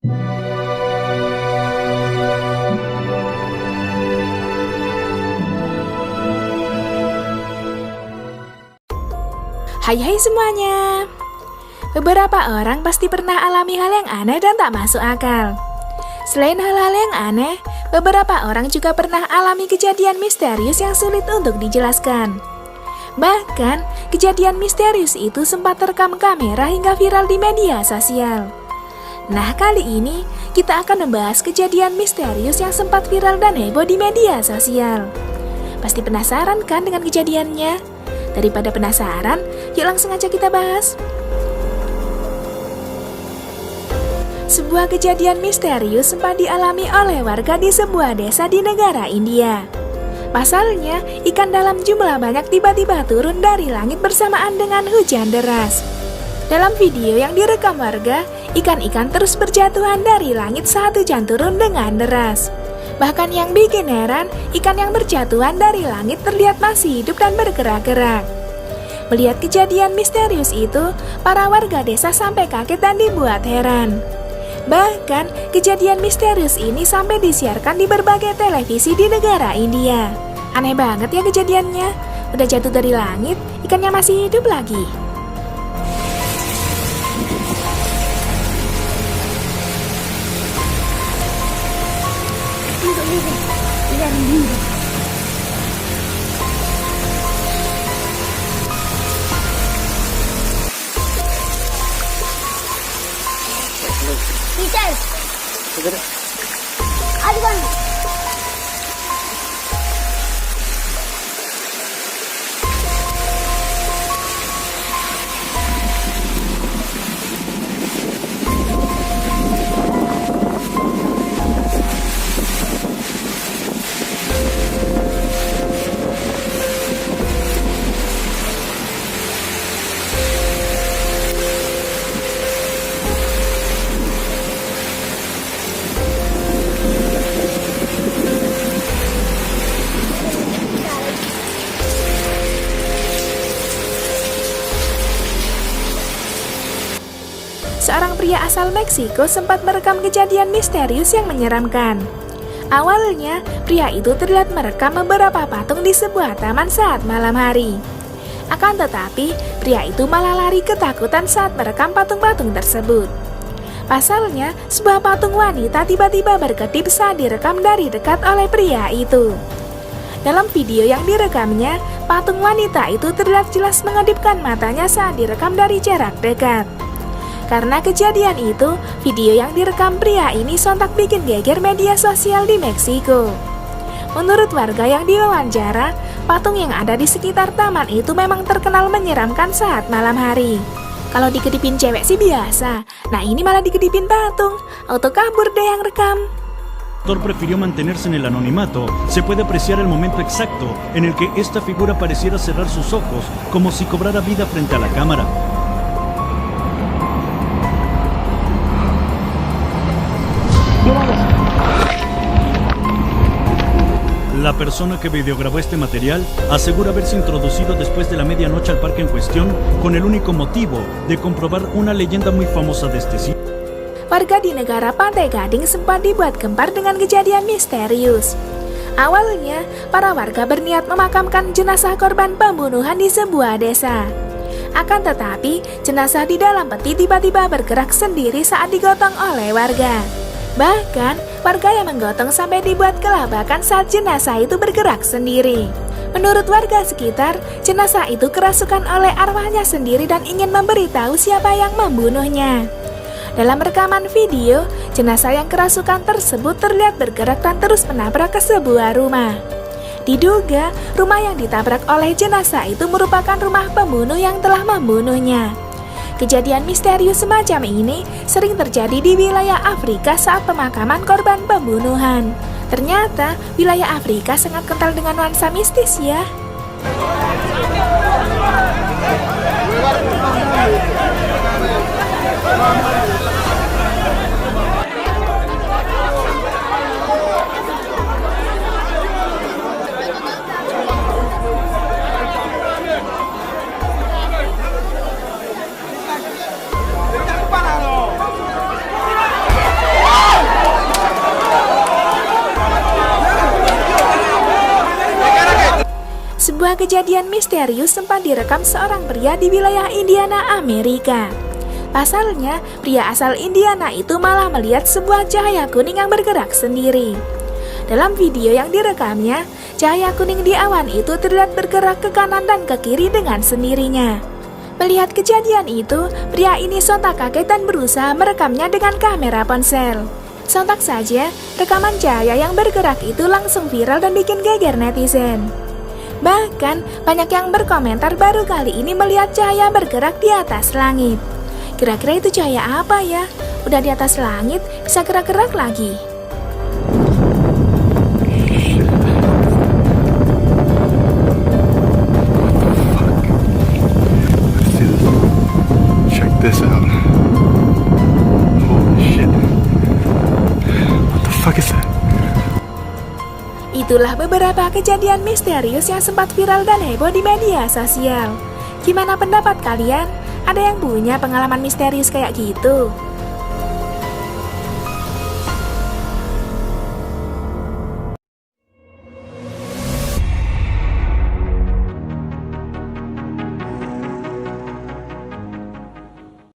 Hai semuanya. Beberapa orang pasti pernah alami hal yang aneh dan tak masuk akal. Selain hal-hal yang aneh, beberapa orang juga pernah alami kejadian misterius yang sulit untuk dijelaskan. Bahkan, kejadian misterius itu sempat terekam kamera hingga viral di media sosial. Nah, kali ini kita akan membahas kejadian misterius yang sempat viral dan heboh di media sosial. Pasti penasaran kan dengan kejadiannya? Daripada penasaran, yuk langsung aja kita bahas. Sebuah kejadian misterius sempat dialami oleh warga di sebuah desa di negara India. Pasalnya, ikan dalam jumlah banyak tiba-tiba turun dari langit bersamaan dengan hujan deras. Dalam video yang direkam warga, ikan-ikan terus berjatuhan dari langit saat hujan turun dengan deras. Bahkan yang bikin heran, ikan yang berjatuhan dari langit terlihat masih hidup dan bergerak-gerak. Melihat kejadian misterius itu, para warga desa sampai kaget dan dibuat heran. Bahkan, kejadian misterius ini sampai disiarkan di berbagai televisi di negara India. Aneh banget ya kejadiannya, udah jatuh dari langit, ikannya masih hidup lagi. Teacher, Adigan. Seorang pria asal Meksiko sempat merekam kejadian misterius yang menyeramkan. Awalnya, pria itu terlihat merekam beberapa patung di sebuah taman saat malam hari. Akan tetapi, pria itu malah lari ketakutan saat merekam patung-patung tersebut. Pasalnya, sebuah patung wanita tiba-tiba berkedip saat direkam dari dekat oleh pria itu. Dalam video yang direkamnya, patung wanita itu terlihat jelas mengedipkan matanya saat direkam dari jarak dekat. Karena kejadian itu, video yang direkam pria ini sontak bikin geger media sosial di Meksiko. Menurut warga yang diwawancara, patung yang ada di sekitar taman itu memang terkenal menyeramkan saat malam hari. Kalau dikedipin cewek sih biasa, nah ini malah dikedipin patung. Auto kabur deh yang rekam. El actor prefirió mantenerse en el anonimato. Se puede apreciar el momento exacto en el que esta figura pareciera cerrar sus ojos, como si cobrara vida frente a la cámara. La persona que videograbó este material asegura haberse introducido después de la medianoche al parque en cuestión con el único motivo de comprobar una leyenda muy famosa de este sitio. Warga di negara Pantai Gading sempat dibuat gempar dengan kejadian misterius. Awalnya, para warga berniat memakamkan jenazah korban pembunuhan di sebuah desa. Akan tetapi, jenazah di dalam peti tiba-tiba bergerak sendiri saat digotong oleh warga. Bahkan, warga yang menggotong sampai dibuat kelabakan saat jenazah itu bergerak sendiri. Menurut warga sekitar, jenazah itu kerasukan oleh arwahnya sendiri dan ingin memberitahu siapa yang membunuhnya. Dalam rekaman video, jenazah yang kerasukan tersebut terlihat bergerak dan terus menabrak ke sebuah rumah. Diduga, rumah yang ditabrak oleh jenazah itu merupakan rumah pembunuh yang telah membunuhnya. Kejadian misterius semacam ini sering terjadi di wilayah Afrika saat pemakaman korban pembunuhan. Ternyata, wilayah Afrika sangat kental dengan nuansa mistis ya. Sebuah kejadian misterius sempat direkam seorang pria di wilayah Indiana, Amerika. Pasalnya, pria asal Indiana itu malah melihat sebuah cahaya kuning yang bergerak sendiri. Dalam video yang direkamnya, cahaya kuning di awan itu terlihat bergerak ke kanan dan ke kiri dengan sendirinya. Melihat kejadian itu, pria ini sontak kaget dan berusaha merekamnya dengan kamera ponsel. Sontak saja, rekaman cahaya yang bergerak itu langsung viral dan bikin geger netizen. Bahkan, banyak yang berkomentar baru kali ini melihat cahaya bergerak di atas langit. Kira-kira itu cahaya apa ya? Udah di atas langit, bisa gerak-gerak lagi. Check this out. Holy shit. What the fuck is that? Itulah beberapa kejadian misterius yang sempat viral dan heboh di media sosial. Gimana pendapat kalian? Ada yang punya pengalaman misterius kayak gitu?